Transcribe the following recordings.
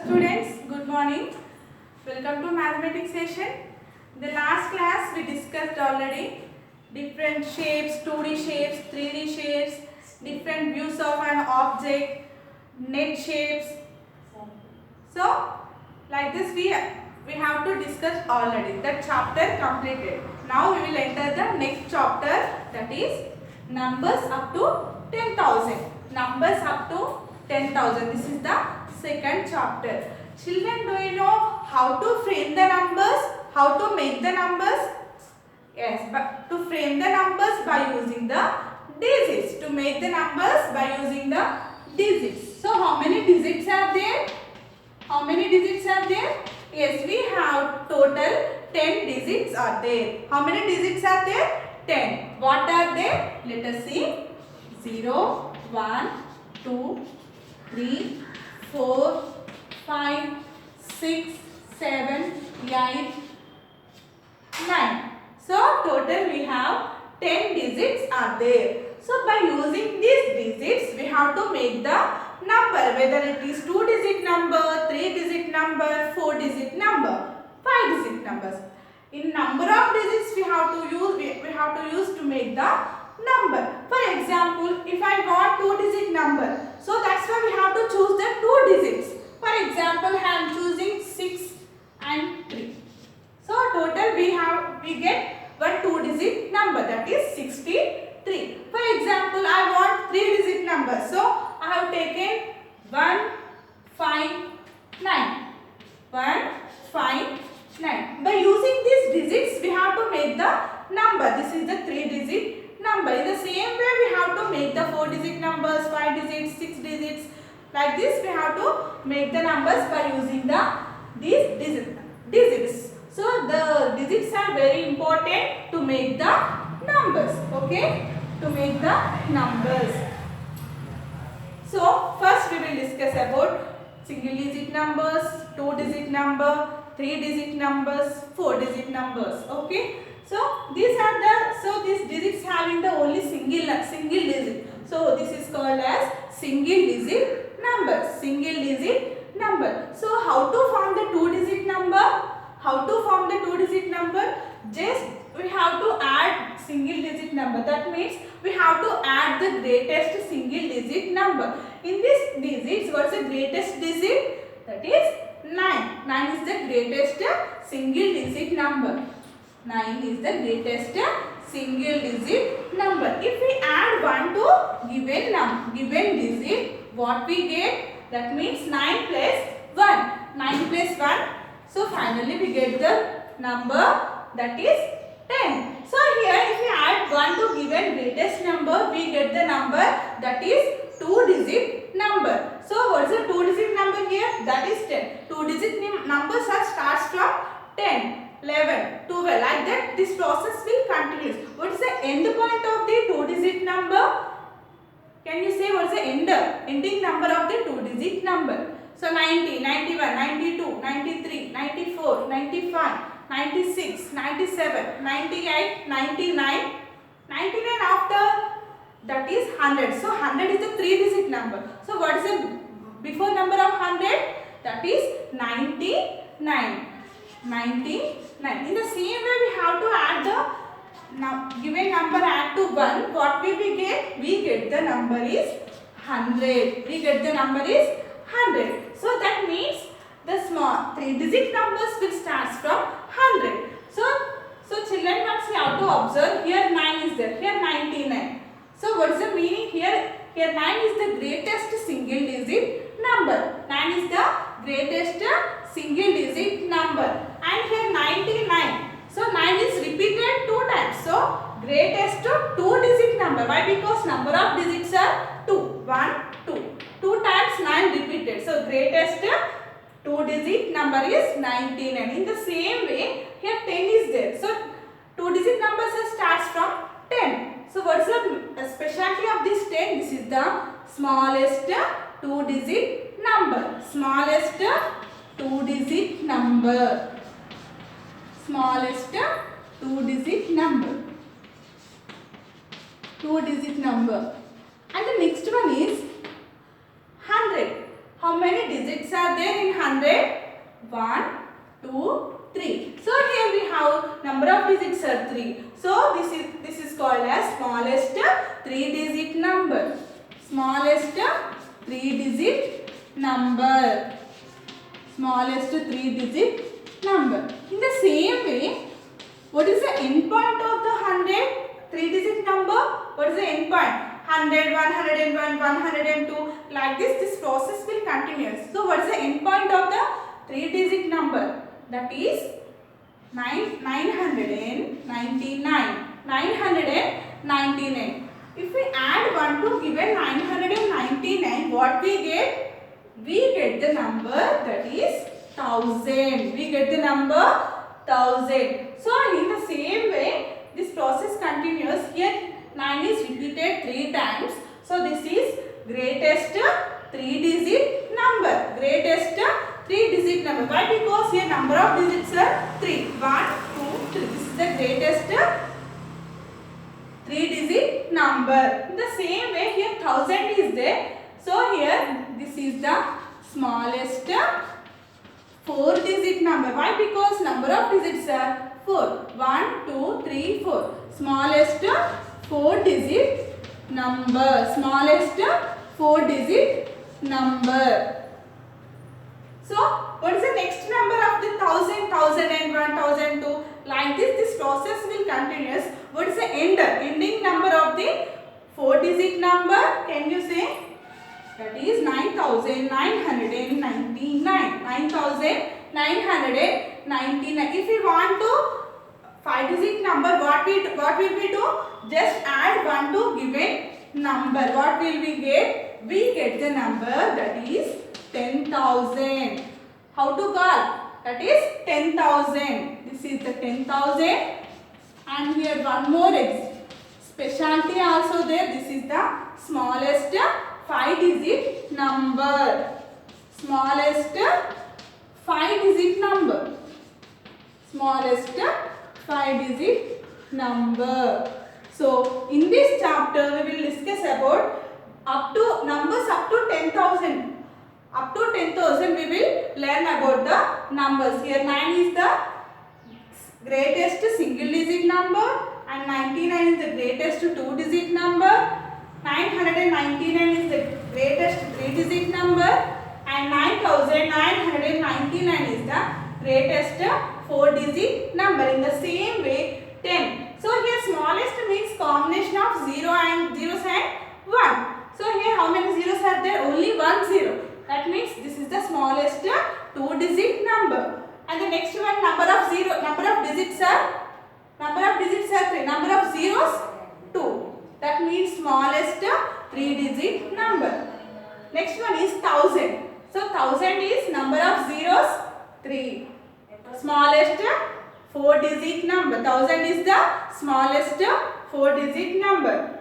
Students, good morning. Welcome to mathematics session. The last class we discussed already different shapes, 2D shapes, 3D shapes, different views of an object, net shapes. So, like this we have to discuss already. That chapter completed. Now we will enter the next chapter, that is numbers up to 10,000. Numbers up to 10,000. This is the second chapter. Children, do you know how to frame the numbers? How to make the numbers? Yes, but to frame the numbers by using the digits. To make the numbers by using the digits. So, how many digits are there? How many digits are there? Yes, we have total 10 digits are there. How many digits are there? 10. What are they? Let us see. 0, 1, 2, 3, 4, 5, 6, 7, 8, 9. So, total we have 10 digits are there. So, by using these digits, we have to make the number, whether it is 2-digit number, 3-digit number, 4-digit number, 5-digit numbers. In number of digits we have to use to make the number. For example, if I want 2-digit number, so that's why we have to choose the 2 digits. For example, I am choosing 6 and 3. So total we get one 2-digit number, that is 63. For example, I want 3-digit number. So I have taken 1, 5, 9. 1, 5, 9. By using these digits, we have to make the number. This is the 3-digit number. In the same way, we have to make the 4-digit numbers, 5 digits, 6 digits. Like this, we have to make the numbers by using these digits. So, the digits are very important to make the numbers. Okay? To make the numbers. So, first we will discuss about single digit numbers, 2-digit number, 3-digit numbers, 4-digit numbers. Okay? So, these digits having the only single digit. So, this is called as single digit number. Single digit number. So, how to form the 2-digit number? How to form the 2-digit number? Just we have to add single digit number. That means we have to add the greatest single digit number. In this digits, what is the greatest digit? That is 9. 9 is the greatest single digit number. 9 is the greatest single digit number. If we add 1 to given digit, what we get? That means 9 plus 1. 9 plus 1. So finally we get the number, that is 10. So here if we add 1 to given greatest number, we get the number, that is 2-digit number. So what is the 2-digit number here? That is 10. 2-digit numbers starts from 10, 11, 12. Like that this process will continue. What is the end point of the 2-digit number? Can you say what is the ending number of the 2-digit number? So 90, 91, 92, 93, 94, 95, 96, 97, 98, 99, 99 after that is 100. So 100 is the 3-digit number. So what is the before number of 100? That is 99. 99. In the same way we have to add the given number add to 1. What will we get? We get the number is 100. We get the number is 100. So that means the small 3-digit numbers will start from 100. So children, once you have to observe, here 9 is there, here 99. So what is the meaning here? Here 9 is the greatest single digit number. 9 is the greatest single digit number. And here 99. So 9 is repeated 2 times. So greatest 2-digit number. Why? Because number of digits are 2. 1, 2. 2 times 9 repeated. So greatest 2-digit number is 99. In the same way, here 10 is there. So 2-digit numbers starts from 10. So what is the specialty of this 10? This is the smallest 2-digit number. Smallest 2-digit number. Smallest 2-digit number. 2-digit number. And the next one is 100. How many digits are there in 100? 100. 1, 2, 3. So here we have number of digits are 3. So this is called as smallest 3-digit number. Smallest 3-digit number. Smallest 3-digit number. In the same way, what is the end point of the 100 3-digit number? What is the end point? 100, 101, 102. Like this process will continue. So what is the end point of the 3-digit number? That is 999. 999. If we add 1 to given 999, what we get? We get the number that is 1000. We get the number 1000. So in the same way, this process continues. Here 9 is repeated 3 times. So this is greatest 3-digit number. Greatest 3-digit number. Why? Because here number of digits are 3. 1, 2, 3. This is the greatest 3-digit number. In the same way, here 1000 is there. So here this is the smallest 4-digit number. Why? Because number of digits are 4. 1, 2, 3, 4. Smallest 4-digit number. Smallest 4-digit number. So, what is the next number of the 1000, 1001, 1002? Like this process will continue. What is the ending number of the 4-digit number? Can you say? That is 9999. 9999. If we want to 5-digit number, what will we do? Just add 1 to given number. What will we get? We get the number that is 10,000. How to call? That is 10,000. This is the 10,000. And here one more specialty also there. This is the smallest 5-digit number. Smallest 5-digit number. Smallest 5-digit number. So in this chapter we will discuss about numbers up to 10,000. Up to 10,000 we will learn about the numbers. Here 9 is the greatest single-digit number and 99 is the greatest 2-digit number. 999 is the greatest 3-digit number and 9999 is the greatest 4-digit number. In the same way 10. So here smallest means combination of 0 and 1. So here how many zeros are there? Only 1 0. That means this is the smallest 2-digit number. And the next one, number of digits are 3. Number of zeros 2. That means smallest 3-digit number. Next one is 1000. So 1000 is number of zeros 3. Smallest 4-digit number. 1000 is the smallest 4-digit number.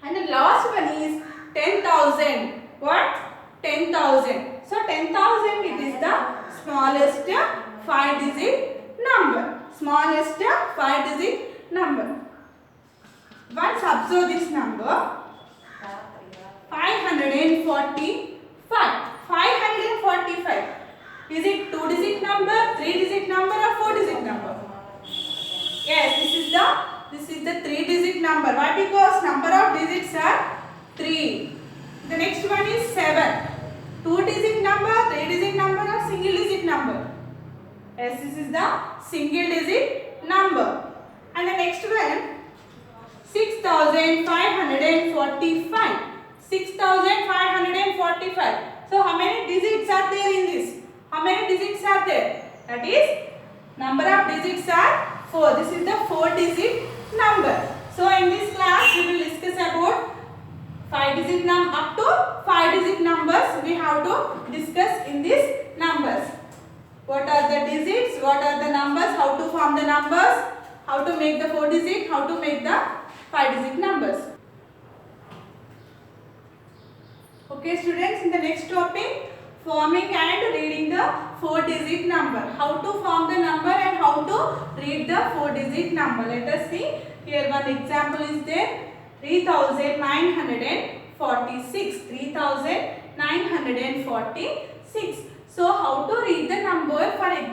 And the last one is 10,000. What? 10,000. So 10,000 it is the smallest 5-digit number. Smallest 5-digit number. Once observe this number. 545. 545. Is it 2-digit number, 3-digit number or 4-digit number? Yes, this is the 3-digit number. Why? Because number of digits are 3. The next one is 7. 2-digit number, 3-digit number or single-digit number? Yes, this is the single-digit number. And the next one, 6,545. 6,545. So how many digits are there in this? How many digits are there? That is, number of digits are 4. This is the 4-digit number. So in this class we will discuss about 5-digit number. Up to 5-digit numbers we have to discuss in these numbers. What are the digits? What are the numbers? How to form the numbers? How to make the 4-digit? How to make the 5-digit numbers? Okay students, in the next topic, forming and reading the 4-digit number. How to form the number and how to read the 4-digit number. Let us see. Here one example is there. 3,946. 3,946. So how to read the number for it?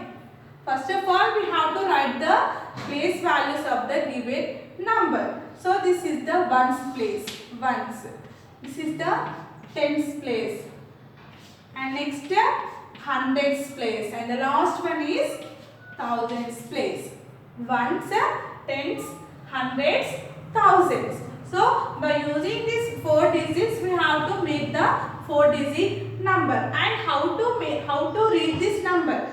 First of all, we have to write the place values of the given number. So this is the ones place, ones. This is the tens place, and next hundreds place, and the last one is thousands place. Ones, tens, hundreds, thousands. So by using these 4 digits, we have to make the 4-digit number. And how to read this number?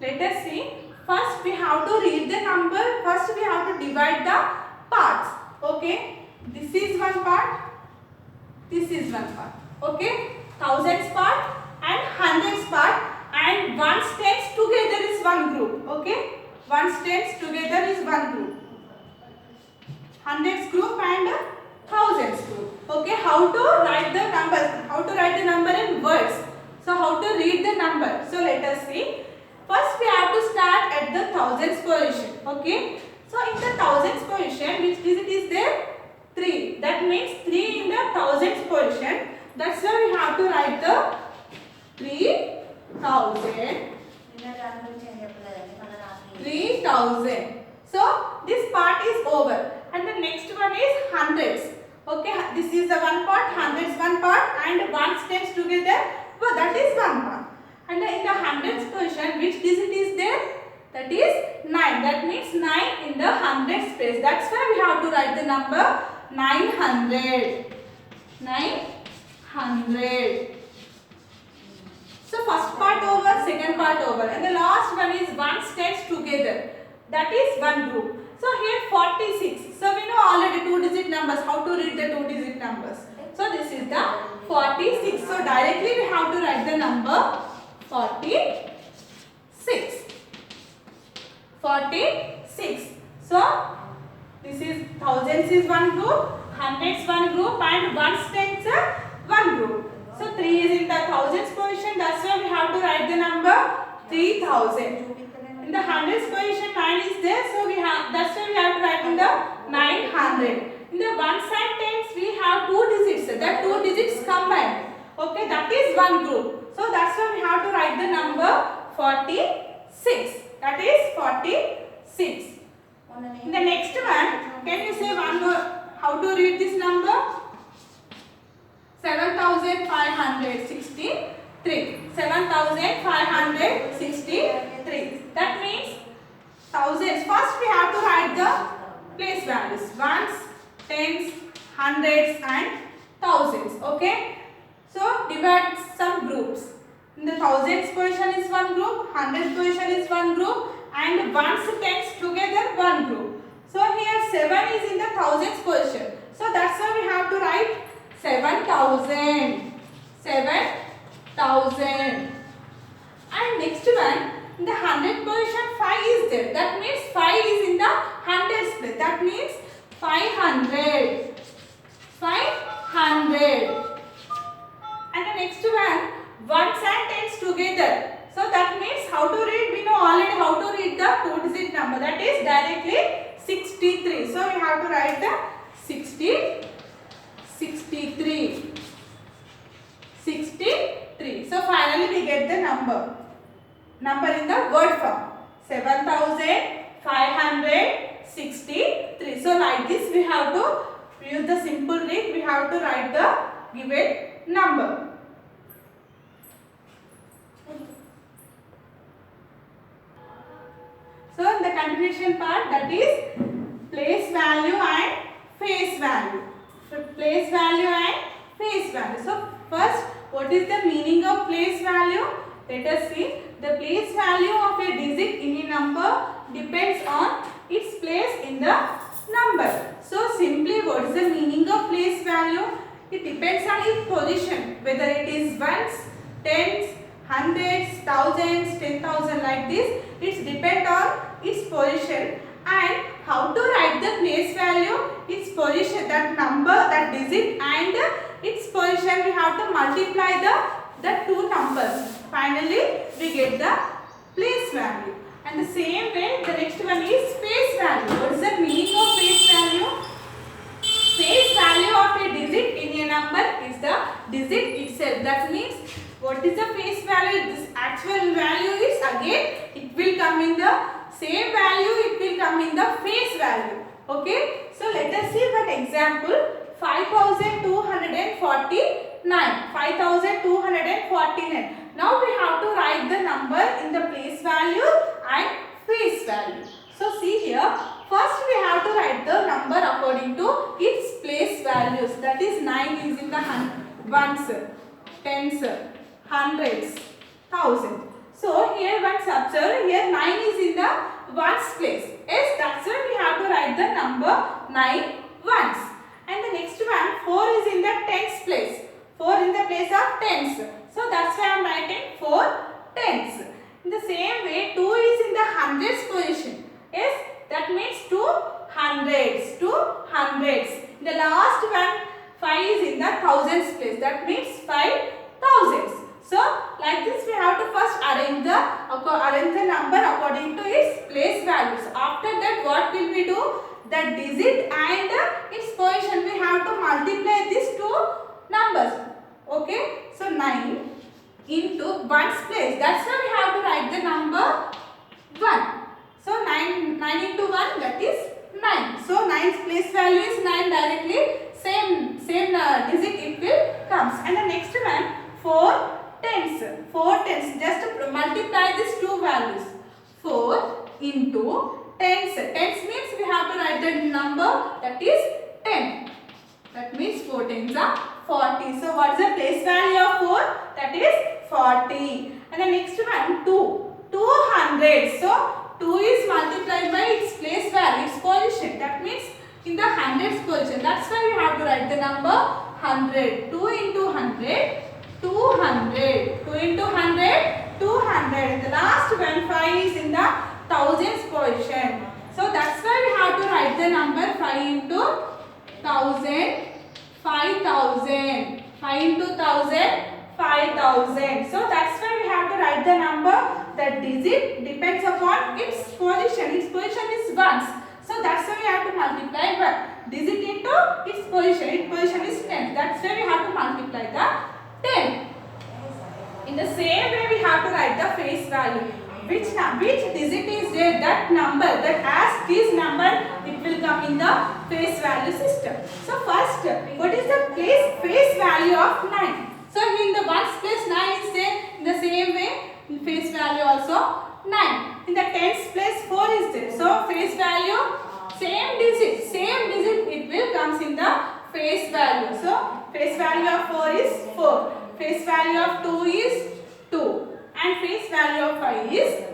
Let us see. First we have to read the number. First we have to divide the parts. Okay. This is one part. This is one part. Okay. Thousands part and hundreds part, and ones, tens together is one group. Okay. Ones, tens together is one group. Hundreds group and thousands group. Okay. How to write the number? How to write the number in words? So how to read the number? So let us see. First we have to start at the thousands position. Okay. So in the thousands position, which digit is there? 3. That means 3 in the thousands position. That's why we have to write the 3000. 3000. So this part is over. And the next one is hundreds. Okay. This is the one part, hundreds one part, and ones, tens together. Well, that is one part. And in the hundreds position, which digit is there? That is 9. That means 9 in the hundreds place. That's why we have to write the number 900. 900. So first part over, second part over, and the last one is ones, tens together. That is one group. So here 46. So we know already 2-digit numbers. How to read the 2-digit numbers? So this is the 46. So directly we have to write the number 46. 46. So this is thousands is one group, hundreds one group, and ones, tens one group. So 3 is in the thousands position. That's why we have to write the number 3000. In the hundreds position, 9 is there. So that's why we have to write in the 900. In the ones and tens, we have 2 digits. That 2 digits combined. Okay, that is one group. So that's why we have to write the number 46. That is 46. In the next one, can you say one more? How to read this number? 7563. 7563. That means thousands. First we have to write the place values. Ones, tens, hundreds and thousands. Okay. So divide some groups. In the thousands position is one group, hundreds position is one group, and ones, tens together one group. So here 7 is in the thousands position. So that's why we have to write 7000. 7000. And next one, in the hundred position 5 is there. That means 5 is in the hundreds place. That means 500. 500. And the next one, ones and tens together. So that means how to read? We know already how to read the 2-digit number. That is directly 63. So we have to write the 63. 63. So finally we get the number in the word form. 7563. So like this we have to use the simple read. We have to write the given number. So the continuation part, that is place value and face value. So place value and face value. So first, what is the meaning of place value? Let us see. The place value of a digit in a number depends on its place in the number. So simply, what is the meaning of place value? It depends on its position, whether it is ones, tens, hundreds, thousands, 10,000 like this. It depends on its position. And how to write the place value? Its position, that number, that digit and its position, we have to multiply the two numbers. Finally, we get the place value. And the same way, the next one is face value. What is the meaning of face value? Face value of a digit in a number is the digit itself. That means what is the face value? This actual value is again it will come in the same value, it will come in the face value. Okay, so let us see one example. 5249. 5249. Now we have to write the number in the place value and face value. So see here, first we have to write the number according to its place values. That is 9 is in the ones, tens, hundreds, thousand. So here once observe, here 9 is in the ones place. Yes, that's why we have to write the number 9 ones. And the next one, 4 is in the tens place. 4 in the place of tens. So that's why I am writing 4 tens. In the same way, 2 is in the hundreds position. Yes, that means 2 hundreds. 2 hundreds. The last one, 5 is in the thousands place. That means 5 thousands. So like this we have to first arrange the number according to its place values. After that what will we do? The digit and its position we have to multiply these two numbers. Okay, so 9 into ones place. That's why we have to write the number 1. So 9 into 1, that is 9. So 9's place value is 9 directly. Same digit it will comes. And the next one, 4 tens. 4 tens. Just multiply these two values. 4 into tens. Tens means we have to write the number that is 10. That means 4 tens are 40. So what is the place value of 4? That is 40. And the next one, 2. 200. So 2 is multiplied by its place value, its position. That means in the hundreds position. That's why we have to write the number 100. 2 into 100. 200. 2 into 100. 200. And the last one, 5 is in the thousands position. So that's why we have to write the number 5 into 1000. 5000. 5 into 1000. 5000. So that's why we have to write the number. The digit depends upon its position. Its position is ones. So that's why we have to multiply digit into its position. Its position is 10. That's why we have to multiply the 10. In the same way we have to write the face value. Which digit is there, that number, that as this number it will come in the face value system. So first, what is the face value of 9? So in the ones place 9 is there. In the same way, in face value also 9. In the tens place 4 is there. So face value, same digit it will comes in the face value. So face value of 4 is 4. Face value of 2 is 2. And face value of 5 is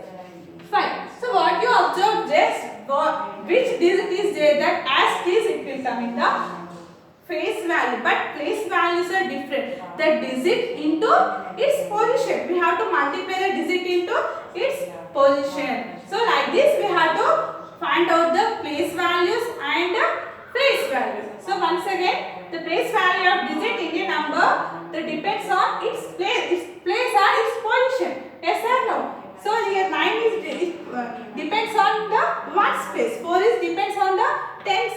5. So what you observe, just which digit is there, that as this it will come in the face value, but place values are different. The digit into its position. We have to multiply the digit into its position. So like this we have to find out the place values and face values. So once again, the place value of digit in a number that depends on its place or its position. Yes or no? So here 9 is depends on the ones place. 4 is depends on the tens.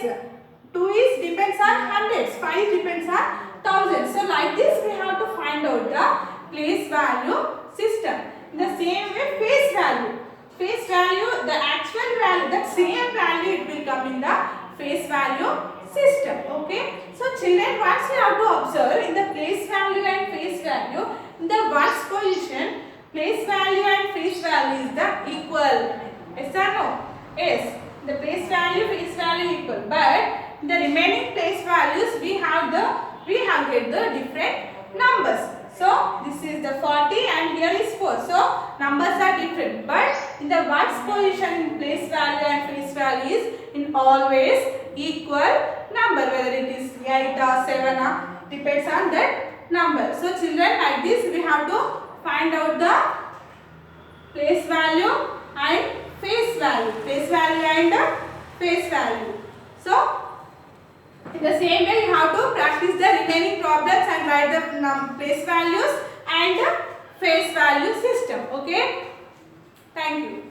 2 is depends on hundreds. 5 depends on thousands. So like this we have to find out the place value system. In the same way, face value. Face value, the actual value, that same value it will come in the face value system. Okay. So children, once you have to observe in the place value and face value, in the ones position, place value and face value is the equal. Yes or no? Yes. The place value, face value equal. But the remaining place values we have get the different numbers. So this is the 40 and here is 4. So numbers are different. But in the ones position, place value and face value is in always equal number. Whether it is 8 or 7 or depends on that number. So children, like this we have to find out the place value and face value. Place value and face value. So in the same way you have to practice the remaining problems and write the place values and the face value system. Okay. Thank you.